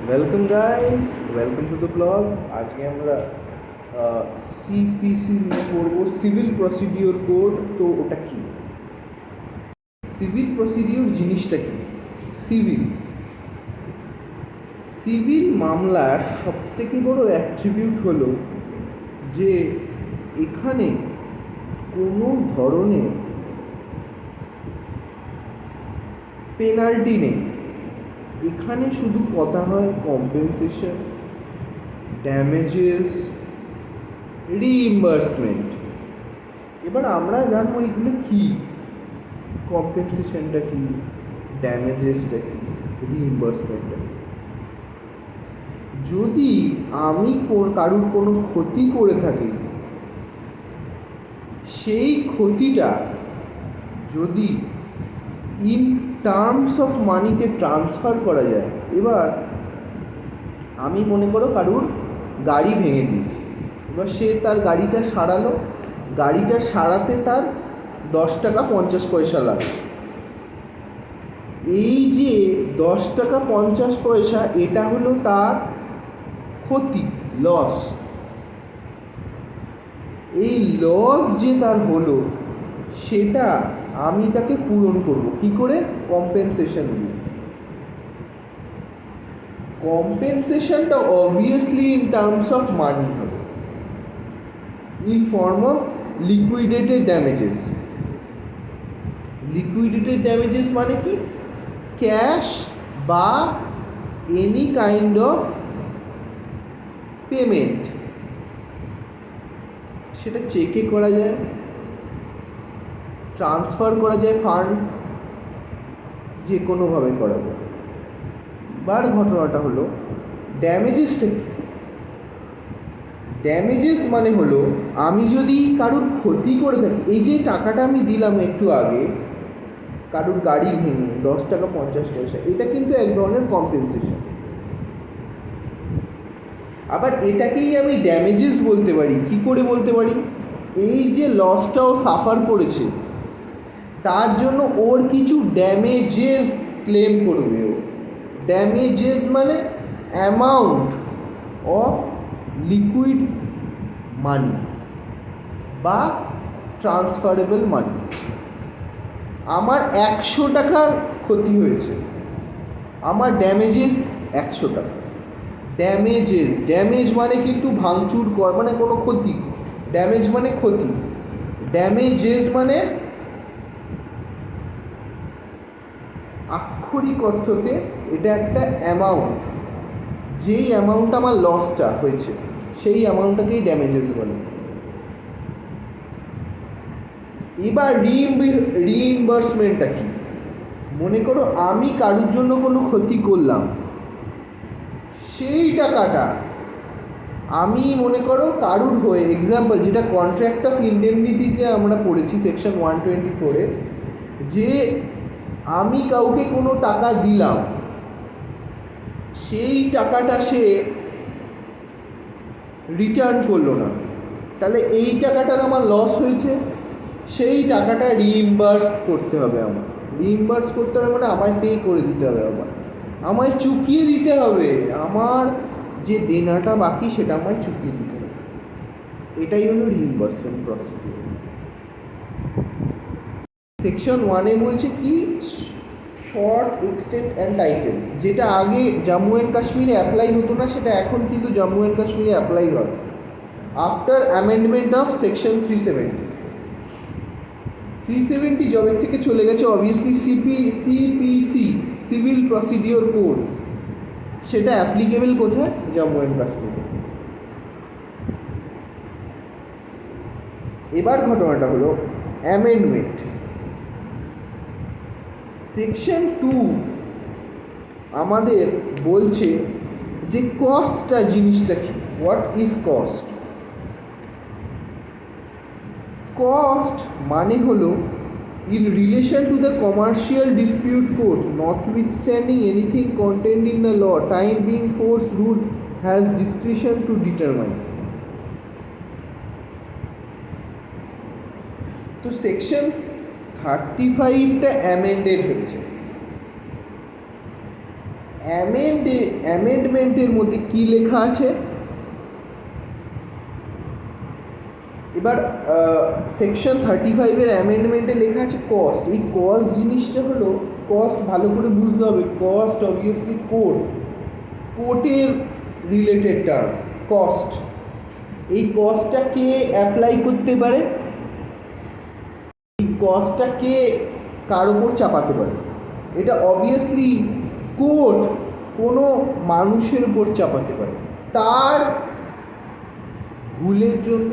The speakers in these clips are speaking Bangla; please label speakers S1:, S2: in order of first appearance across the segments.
S1: Welcome guys, welcome to the blog. আজকে আমরা সিপিসি নিয়ে পড়বো, সিভিল প্রসিডিওর কোড। তো ওটা কি? সিভিল প্রসিডিওর জিনিসটা কি? সিভিল সিভিল মামলার সবথেকে বড় অ্যাট্রিবিউট হলো যে এখানে কোনো ধরনের পেনাল্টি নেই। এখানে শুধু কথা হয় কম্পেনসেশন, ড্যামেজেস, রিইম্বার্সমেন্ট। এবার আমরা জানবো এগুলো কী, কম্পেনসেশনটা কী, ড্যামেজেসটা কী, রিইম্বার্সমেন্টটা কী। যদি আমি কারুর কোনো ক্ষতি করে থাকি, সেই ক্ষতিটা যদি ইন টার্মস অফ মানিতে ট্রান্সফার করা যায়। এবার আমি মনে করো কারুর গাড়ি ভেঙে দিয়েছি, এবার সে তার গাড়িটা সারালো, গাড়িটা সারাতে তার 10 টাকা 50 পয়সা লাগবে। এই যে 10 টাকা 50 পয়সা, এটা হলো তার ক্ষতি, লস। এই লস যে তার হলো, সেটা আমি তাকে পূরণ করব কি করে? কম্পেনসেশন দিয়ে। কম্পেনসেশনটা obviously in terms of money হবে, in form of liquidated damages. Liquidated damages মানে কি? ক্যাশ বা এনি কাইন্ড অফ পেমেন্ট। সেটা চেকে করা যায়, ট্রান্সফার করা যায় ফান্ড, যে কোনোভাবে করা যায়। বার ঘটনাটা হলো ড্যামেজেসটা কি? ড্যামেজেস মানে হলো আমি যদি কারুর ক্ষতি করে থাকি, এই যে টাকাটা আমি দিলাম একটু আগে কারুর গাড়ি ভেঙে 10 টাকা 50 পয়সা, এটা কিন্তু এক ধরনের কম্পেনসেশন। আবার এটাকেই আমি ড্যামেজেস বলতে পারি। কি করে বলতে পারি? এই যে লসটাও সাফার করেছে, তার জন্য ওর কিছু ড্যামেজেস ক্লেম করবে ও। ড্যামেজেস মানে অ্যামাউন্ট অফ লিকুইড মানি বা ট্রান্সফারেবল মানি। আমার 100 টাকার ক্ষতি হয়েছে, আমার ড্যামেজেস 100 টাকা। ড্যামেজেস, ড্যামেজ মানে কিন্তু ভাঙচুর মানে কোনো ক্ষতি, ড্যামেজ মানে ক্ষতি। ড্যামেজেস মানে আক্ষরিক অর্থতে এটা একটা অ্যামাউন্ট, যেই অ্যামাউন্ট আমার লসটা হয়েছে সেই অ্যামাউন্টটাকেই ড্যামেজেস বলে। এবার রিইম্বার্সমেন্টটা কি? মনে করো আমি কারুর জন্য কোনো ক্ষতি করলাম, সেই টাকাটা আমি মনে করো কারুর হয়ে, এক্সাম্পল যেটা কন্ট্রাক্ট অফ ইন্ডেমনিটিতে আমরা পড়েছি সেকশন 124-এ, যে আমি কাউকে কোনো টাকা দিলাম, সেই টাকাটা সে রিটার্ন করলো না, তাহলে এই টাকাটার আমার লস হয়েছে, সেই টাকাটা রিইম্বার্স করতে হবে। আমার রিইম্বার্স করতে হবে মানে আমায় পে করে দিতে হবে, আবার আমায় চুকিয়ে দিতে হবে। আমার যে দেনাটা বাকি সেটা আমায় চুকিয়ে দিতে হবে। এটাই হলো রিইম্বার্সমেন্ট প্রসিডিউর। সেকশন 1-এ বলছে কি? Short, extent and title. যেটা আগে জম্মু অ্যান্ড কাশ্মীরে অ্যাপ্লাই হতো না, সেটা এখন কিন্তু জম্মু অ্যান্ড কাশ্মীরে অ্যাপ্লাই হয় আফটার অ্যামেন্ডমেন্ট অফ সেকশন 370 জবের থেকে চলে গেছে obviously CPC, civil procedure code. সেটা অ্যাপ্লিকেবল কোথায়? জম্মু অ্যান্ড কাশ্মীরে। এবার ঘটনাটা হলো অ্যামেন্ডমেন্ট। সেকশন 2 আমাদের বলছে যে কস্টটা জিনিসটা কি, হোয়াট ইজ কস্ট। কস্ট মানে হলো in relation to the commercial dispute court, notwithstanding anything contained in the law, time being force rule has discretion to determine. তো সেকশন 35টা অ্যামেন্ডেড হয়েছে। অ্যামেন্ডমেন্টের মধ্যে কি লেখা আছে? এবার সেকশন 35-এর অ্যামেন্ডমেন্টে লেখা আছে কস্ট। এই কস্ট জিনিসটা হলো, কস্ট ভালো করে বুঝতে হবে। কস্ট অবভিয়াসলি কোর্টের রিলেটেড টার্ম কস্ট। এই কস্টটা কে অ্যাপ্লাই করতে পারে? এই কস্টটা কে কার ওপর চাপাতে পারে? এটা অবভিয়াসলি কোর্ট কোনো মানুষের উপর চাপাতে পারে, তার ভুলের জন্য,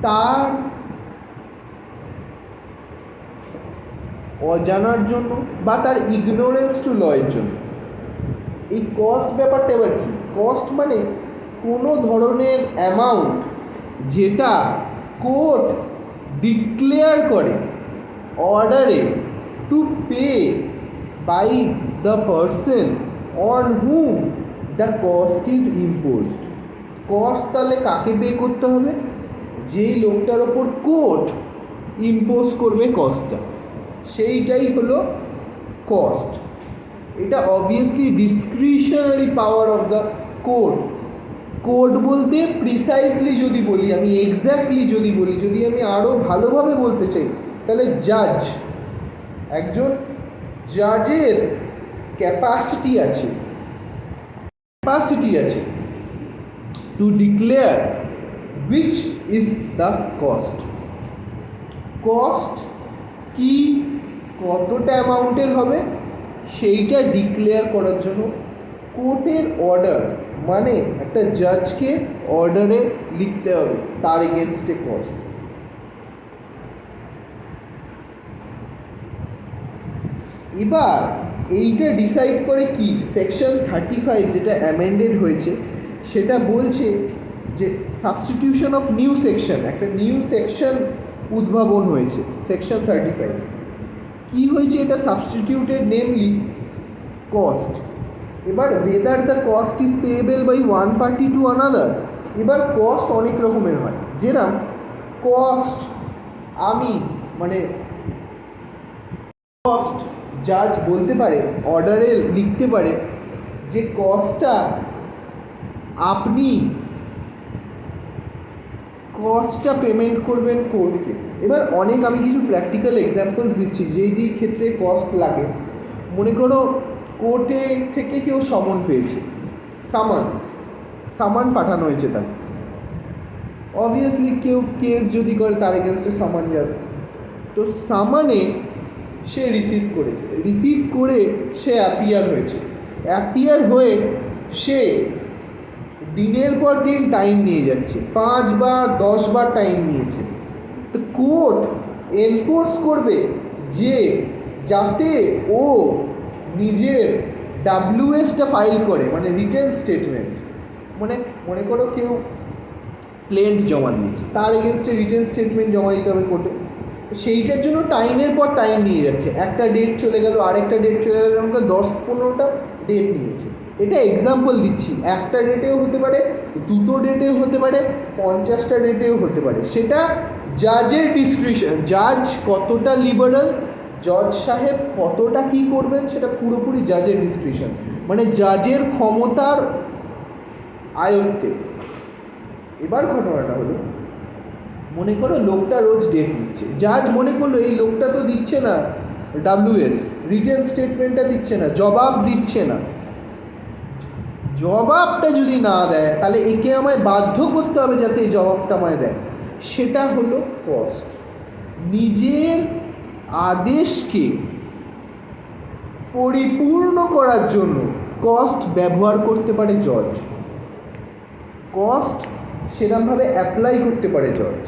S1: তার অজানার জন্য, বা তার ইগনোরেন্স টু ল এর জন্য। এই কস্ট ব্যাপারটা এবার কি? কস্ট মানে কোনো ধরনের অ্যামাউন্ট যেটা কোর্ট ডিক্লেয়ার করে অর্ডারে to pay by the person on whom the cost is imposed. Cost তাহলে কাকে পে করতে হবে? যেই লোকটার ওপর কোর্ট ইম্পোজ করবে কস্টটা, সেইটাই হলো কস্ট। এটা obviously discretionary power of the court. Court বলতে প্রিসাইজলি যদি বলি, আমি এক্স্যাক্টলি যদি বলি, যদি আমি আরও ভালোভাবে বলতে চাই, তাহলে জাজ, একজন জাজের ক্যাপাসিটি আছে two declare which is the cost. Cost কি, কতটা অ্যামাউন্টের হবে, সেইটা ডিক্লেয়ার করার জন্য কোর্টের অর্ডার, মানে একটা জাজকে অর্ডারে লিখতে হবে তার এগেনস্টে কস্ট। এবার এইটা ডিসাইড করে কি? সেকশন 35 যেটা অ্যামেন্ডেড হয়েছে সেটা বলছে যে সাবস্টিটিউশন অফ নিউ সেকশন, একটা নিউ সেকশন উদ্ভাবন হয়েছে সেকশন 35। কি হয়েছে? এটা সাবস্টিটিউটেড নেমলি কস্ট। এবার whether the cost is payable by one party to another. এবার কস্ট অনেক রকমের হয়, যেরকম কস্ট আমি মানে কস্ট জাজ বলতে পারে, অর্ডারে লিখতে পারে যে কস্টটা আপনি কস্টটা পেমেন্ট করবেন কোর্টকে। এবার অনেক আমি কিছু প্র্যাকটিক্যাল এক্সাম্পলস দিচ্ছি যেই ক্ষেত্রে কস্ট লাগে। মনে করো কোর্টে থেকে কেউ সমন পেয়েছে, সামান পাঠানো হয়েছে তার, অবভিয়াসলি কেউ কেস যদি করে তার এগেনস্টে সামান যাবে। তো সামানে সে রিসিভ করে সে অ্যাপিয়ার হয়ে সে দিনের পর দিন টাইম নিয়ে যাচ্ছে, 5 বার 10 বার টাইম নিয়েছে। তো কোর্ট এনফোর্স করবে যে যাতে ও নিজের ডাব্লিউএসটা ফাইল করে, মানে রিটেন স্টেটমেন্ট। মানে মনে করো কেউ প্লেন্ট জমা দিয়েছে, তার এগেনস্টে রিটেন স্টেটমেন্ট জমা দিতে হবে কোর্টে। সেইটার জন্য টাইমের পর টাইম নিয়ে যাচ্ছে, একটা ডেট চলে গেল, আরেকটা ডেট চলে গেল, আমরা 10-15টা ডেট নিয়েছে। এটা এক্সাম্পল দিচ্ছি, একটা ডেটেও হতে পারে, 2টো ডেটেও হতে পারে, 50টা ডেটেও হতে পারে। সেটা জাজের ডিসক্রিশন, জাজ কতটা লিবারাল, জজ সাহেব কতটা কী করবেন, সেটা পুরোপুরি জাজের ডিসক্রিশন, মানে জাজের ক্ষমতার আয়ত্তে। এবার ঘটনাটা হলো, মনে করো লোকটা রোজ ডেট দিচ্ছে, জাজ মনে করলো এই লোকটা তো দিচ্ছে না ডাব্লিউএস, রিটেন স্টেটমেন্টটা দিচ্ছে না, জবাব দিচ্ছে না। জবাবটা যদি না দেয় তাহলে একে আমায় বাধ্য করতে হবে যাতে এই জবাবটা আমায় দেয়। সেটা হলো কস্ট। নিজের আদেশকে পরিপূর্ণ করার জন্য কস্ট ব্যবহার করতে পারে জজ, কস্ট সেরকমভাবে অ্যাপ্লাই করতে পারে জজ।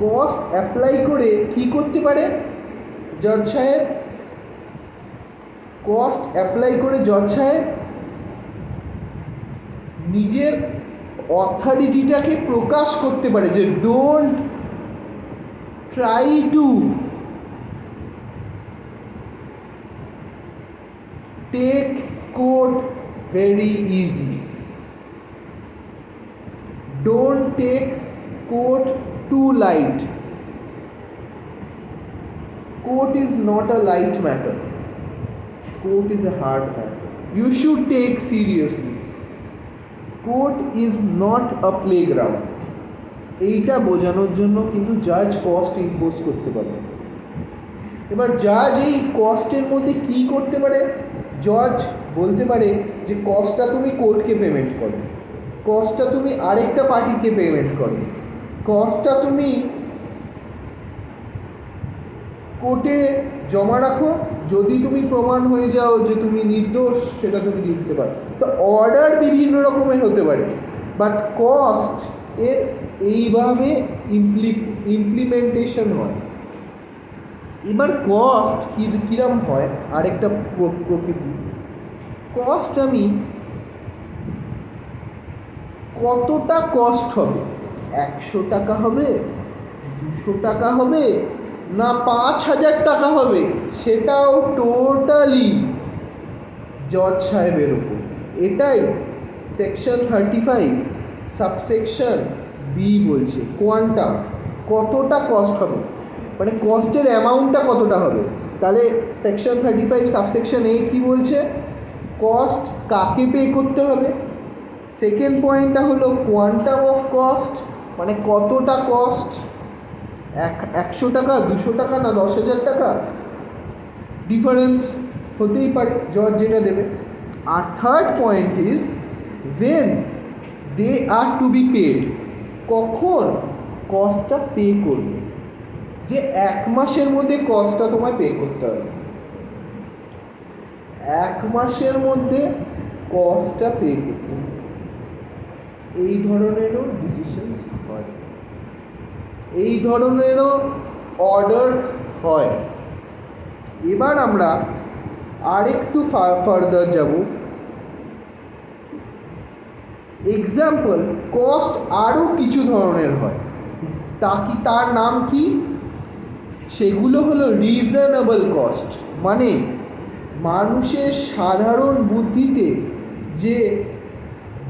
S1: কস্ট অ্যাপ্লাই করে কি করতে পারে জজ সাহেব? কস্ট অ্যাপ্লাই করে জজ সাহেব নিজের অথরিটিটাকে প্রকাশ করতে পারে যে don't try to take court very easy, don't take court to light. Court is not a light matter. Court is a hard matter. You should take seriously. Court is not a playground. এইটা বোঝানোর জন্য কিন্তু জাজ কস্ট ইম্পোজ করতে পারে। এবার জাজ এই কস্টের মধ্যে কী করতে পারে? জজ বলতে পারে যে কস্টটা তুমি কোর্টকে পেমেন্ট করো, কস্টটা তুমি আরেকটা পার্টিকে পেমেন্ট করো, কস্টটা তুমি কোর্টে জমা রাখো, যদি তুমি প্রমাণ হয়ে যাও যে তুমি নির্দোষ সেটা তুমি দিতে পারো। তো অর্ডার বিভিন্ন রকমের হতে পারে, বাট কস্ট এর এইভাবে ইমপ্লিমেন্টেশন হয়। এবার কস্ট কীরকম হয় আরেকটা প্রকৃতি। কস্ট আমি কতটা কস্ট হবে, 100 টাকা হবে, 200 টাকা হবে, না 5,000 টাকা হবে, সেটাও টোটালি জজ সাহেবের উপর। এটাই সেকশন 35 সাবসেকশন বি বলছে, কোয়ান্টাম, কতটা কস্ট হবে, মানে কস্টের অ্যামাউন্টটা কতটা হবে। তাহলে সেকশন 35 সাবসেকশন এ কী বলছে? কস্ট কাকে পে করতে হবে। সেকেন্ড পয়েন্টটা হলো কোয়ান্টাম অফ কস্ট, মানে কতটা কস্ট, 100 টাকা, 200 টাকা, না 10,000 টাকা, ডিফারেন্স হতেই পারে, জজ যেটা দেবে। আর third point is when they are to be paid, কখন কস্টটা পে করবে, যে 1 মাসের মধ্যে কস্টটা তোমায় পে করতে হবে, 1 মাসের মধ্যে কস্টটা পে করতে হবে। এই ধরনেরও ডিসিশনস হয়, এই ধরনেরও অর্ডারস হয়। এবার আমরা আরেকটু ফার্দার যাব। এক্সাম্পল, কস্ট আরও কিছু ধরনের হয়, তার নাম কি? সেগুলো হলো রিজনেবল কস্ট, মানে মানুষের সাধারণ বুদ্ধিতে যে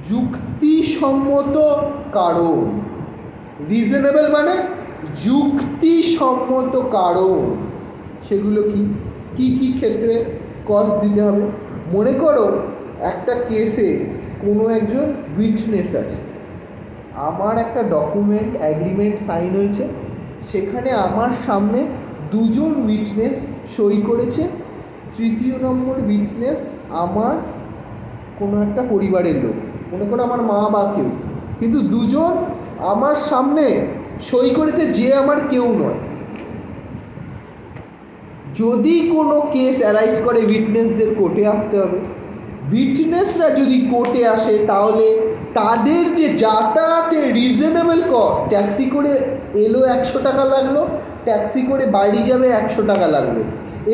S1: যুক্তিসম্মত কারণ। রিজনেবল মানে যুক্তিসম্মত কারণ। সেগুলো কি কি কি ক্ষেত্রে কস্ট দিতে হবে? মনে করো একটা কেসে কোনো একজন উইটনেস আছে, আমার একটা ডকুমেন্ট অ্যাগ্রিমেন্ট সাইন হয়েছে, সেখানে আমার সামনে 2 জন উইটনেস সই করেছে, 3য় নম্বর উইটনেস আমার কোনো একটা পরিবারের লোক, মনে করো আমার মা বা কেউ, কিন্তু 2 জন আমার সামনে সই করেছে যে আমার কেউ নয়। যদি কোনো কেস অ্যারাইজ করে উইটনেসদের কোর্টে আসতে হবে, উইটনেসরা যদি কোর্টে আসে তাহলে তাদের যে যাতায়াতের রিজনেবল কস্ট, ট্যাক্সি করে এলো 100 টাকা লাগলো, ট্যাক্সি করে বাড়ি যাবে 100 টাকা লাগলো,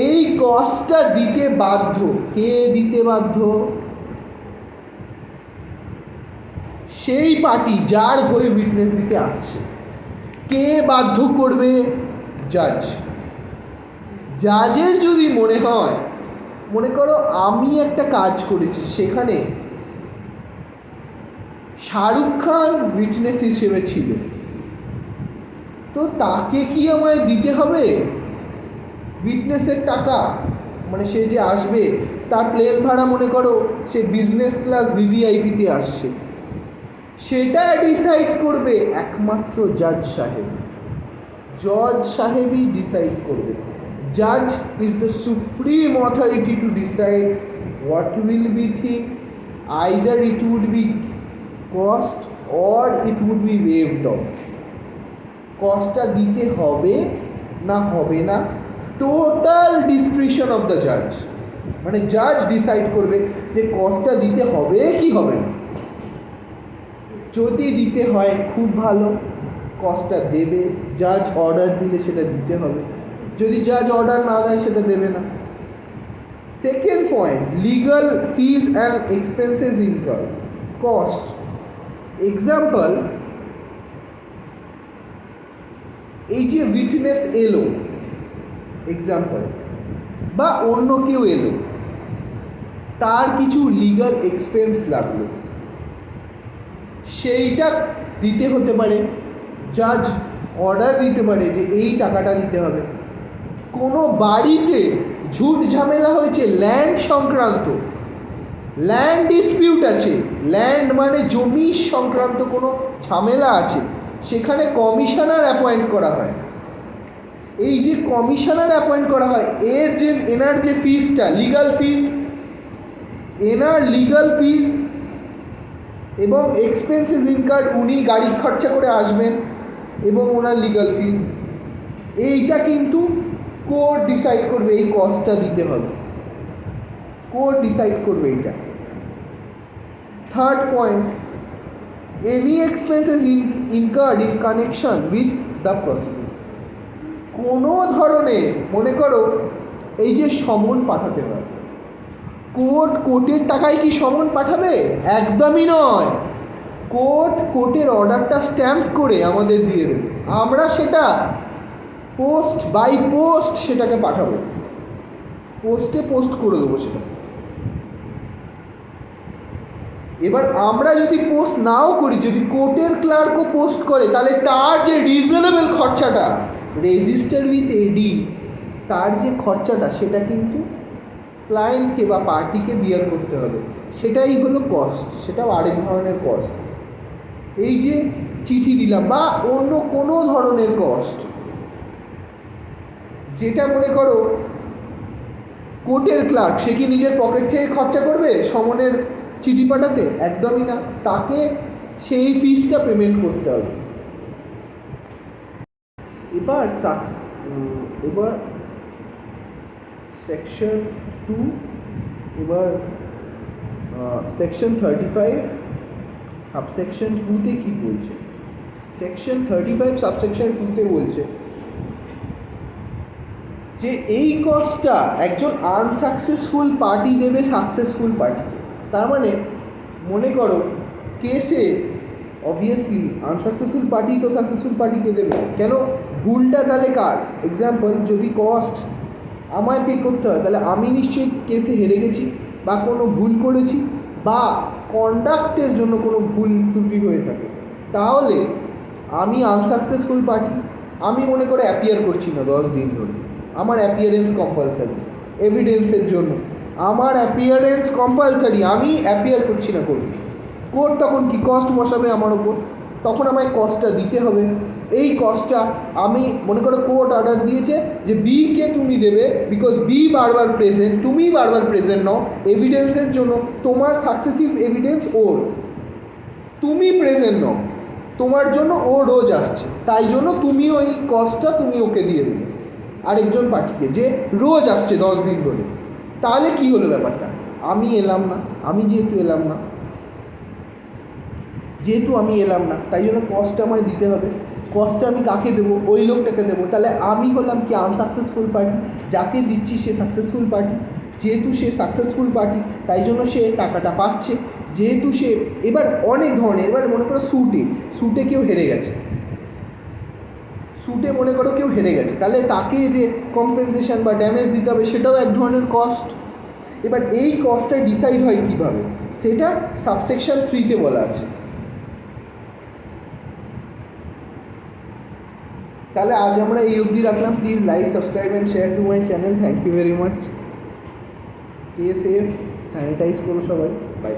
S1: এই কস্টটা দিতে বাধ্য। কে দিতে বাধ্য? সেই পার্টি যার হয়ে উইটনেস দিতে আসছে। কে বাধ্য করবে? জাজ। জাজের যদি মনে হয়, মনে করো আমি একটা কাজ করেছি, সেখানে শাহরুখ খান উইটনেস হিসেবে ছিল, তো তাকে কি আমায় দিতে হবে উইটনেসের টাকা? মানে সে যে আসবে তার প্লেন ভাড়া, মনে করো সে বিজনেস ক্লাস ভিভিআইপিতে আসছে, সেটা ডিসাইড করবে একমাত্র জাজ সাহেব। জজ সাহেবই ডিসাইড করবে। Judge is the supreme authority to decide what will be thing. Either it would be cost or it would be waived off. কস্টটা দিতে হবে না হবে না, টোটাল ডিসক্রিপশন অফ দ্য জাজ। মানে জাজ ডিসাইড করবে যে কস্টটা দিতে হবে কি হবে না। যদি দিতে হয় খুব ভালো, কস্টটা দেবে, জাজ অর্ডার দিলে সেটা দিতে হবে, যদি জাজ অর্ডার না দেয় সেটা দেবে না। Second point, legal fees and expenses incur cost. Example, এই যে উইটনেস এলো, এক্সাম্পল, বা অন্য কেউ এলো, তার কিছু লিগাল এক্সপেন্স লাগলো, সেইটা দিতে হতে পারে। জাজ অর্ডার দিতে পারে যে এই টাকাটা দিতে হবে। কোনো বাড়িতে ঝুট ঝামেলা হয়েছে ল্যান্ড সংক্রান্ত, ল্যান্ড ডিসপিউট আছে, ল্যান্ড মানে জমি সংক্রান্ত কোনো ঝামেলা আছে, সেখানে কমিশনার অ্যাপয়েন্ট করা হয়। এই যে কমিশনার অ্যাপয়েন্ট করা হয়, এনার যে ফিসটা, লিগাল ফিস, এনার লিগাল ফিস এবং এক্সপেন্সেস ইনকার্ড, উনি গাড়ি খরচা করে আসবেন এবং ওনার লিগাল ফিস, এইটা কিন্তু কোর্ট ডিসাইড করবে, এই কস্টটা দিতে হবে, কোর্ট ডিসাইড করবে এইটা। Third point, any expenses incurred in connection with the procedure. কোনো ধরনের, মনে করো এই যে সমন পাঠাতে হয়, কোর্টের টাকায় কি সমন পাঠাবে? একদমই নয়। কোর্টের অর্ডারটা স্ট্যাম্প করে আমাদের দিয়ে দেবে, আমরা সেটা বাই পোস্ট সেটাকে পাঠাবো, পোস্ট করে দেবো সেটা। এবার আমরা যদি পোস্ট নাও করি, যদি কোর্টের ক্লার্কও পোস্ট করে, তাহলে তার যে রিজনেবল খরচাটা, রেজিস্টার উইথ এডি, তার যে খরচাটা সেটা কিন্তু ক্লায়েন্টকে বা পার্টিকে বিয়ার করতে হবে, সেটাই হলো কস্ট, সেটাও আরেক ধরনের কস্ট। এই যে চিঠি দিলাম বা অন্য কোনো ধরনের কস্ট, যেটা মনে করো কোর্টের ক্লার্ক, সে কি নিজের পকেট থেকে খরচা করবে সমনের চিঠি পাঠাতে? একদমই না, তাকে সেই ফিসটা পেমেন্ট করতে হবে। এবার সেকশন 2, এবার সেকশন 35 সাবসেকশন 2তে কী বলছে? সেকশন 35 সাবসেকশন 2তে বলছে যে এই কস্টটা একজন আনসাকসেসফুল পার্টি দেবে সাকসেসফুল পার্টিকে। তার মানে মনে করো কেসে অবভিয়াসলি আনসাকসেসফুল পার্টি তো সাকসেসফুল পার্টিকে দেবে, কেন? ভুলটা তাহলে কার? এক্সাম্পল, যদি কস্ট আমায় পে করতে হয়, তাহলে আমি নিশ্চয়ই কেসে হেরে গেছি বা কোনো ভুল করেছি বা কন্ডাক্টের জন্য কোনো ভুল ত্রুটি হয়ে থাকে, তাহলে আমি আনসাকসেসফুল পার্টি, আমি মনে করে অ্যাপিয়ার করছি না 10 দিন ধরে, আমার অ্যাপিয়ারেন্স কম্পালসারি, এভিডেন্সের জন্য আমার অ্যাপিয়ারেন্স কম্পালসারি, আমি অ্যাপিয়ার করছি না কোর্ট তখন কি কস্ট বসাবে আমার ওপর, তখন আমায় কস্টটা দিতে হবে। এই কস্টটা আমি মনে করো কোর্ট অর্ডার দিয়েছে যে বিকে তুমি দেবে, বিকজ বি বারবার প্রেজেন্ট, তুমি বারবার প্রেজেন্ট নও এভিডেন্সের জন্য, তোমার সাকসেসিভ এভিডেন্স ওর, তুমি প্রেজেন্ট নও, তোমার জন্য ও রোজ আসছে, তাই জন্য তুমি ওই কস্টটা তুমি ওকে দিয়ে দেবে আরেকজন পার্টিকে, যে রোজ আসছে 10 দিন ধরে। তাহলে কি হলো ব্যাপারটা? আমি এলাম না, যেহেতু আমি এলাম না, তাই জন্য কস্টটা আমায় দিতে হবে। কস্টটা আমি কাকে দেবো? ওই লোকটাকে দেবো। তাহলে আমি হলাম কি আনসাকসেসফুল পার্টি, যাকে দিচ্ছি সে সাকসেসফুল পার্টি। যেহেতু সে সাকসেসফুল পার্টি, তাই জন্য সে টাকাটা পাচ্ছে। যেহেতু সে, এবার অনেক ধরনের, এবার মনে করো স্যুটে কেউ হেরে গেছে, মনে করো কেউ হেরে গেছে, তাহলে তাকে যে কম্পেনসেশন বা ড্যামেজ দিতে হবে, সেটাও এক ধরনের কস্ট। এবার এই কস্টটা ডিসাইড হয় কীভাবে, সেটা সাবসেকশন 3তে বলা আছে। তাহলে আজ আমরা এই অবধি রাখলাম। Please like, subscribe and share to my channel. Thank you very much. Stay safe, sanitize করো সবাই। বাই।